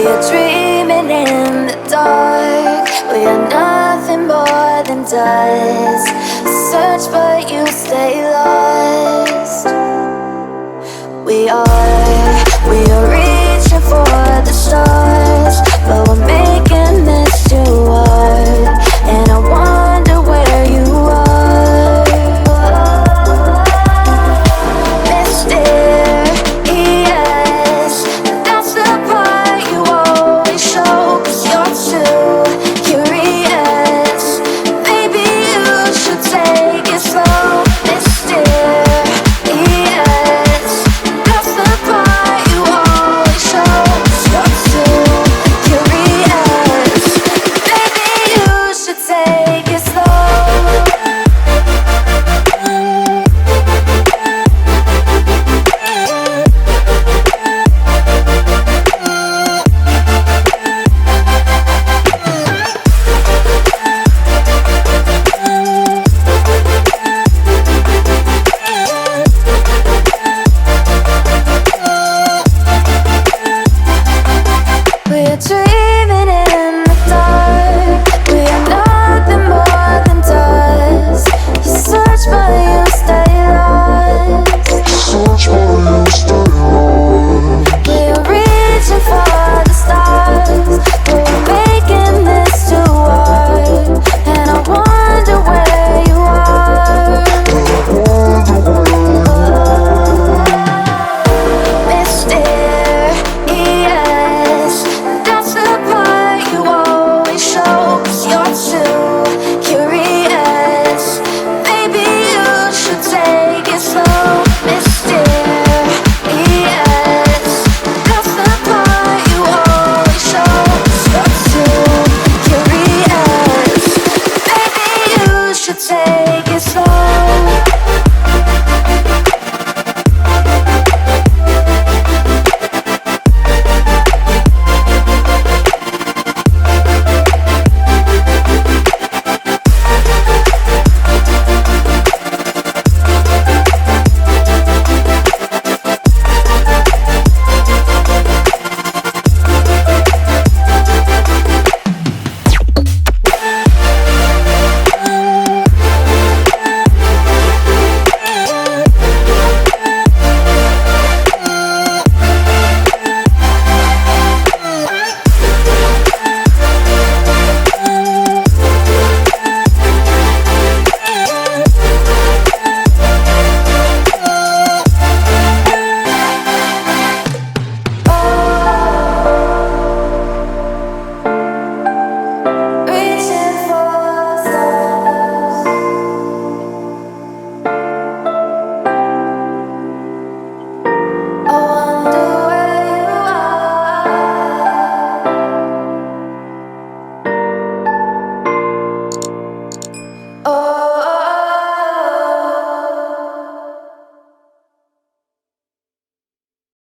We are dreaming in the dark. We are nothing more than dust. Search but you stay lost. We are reaching for the stars, but we're making this too hard. And I wonder where you are. Mysterious, that's the part you always show. 'Cause you're too curious. Maybe you should take it slow. Mysterious, that's the part you always show. 'Cause you're too curious. Maybe you should take it slow. We're dreaming in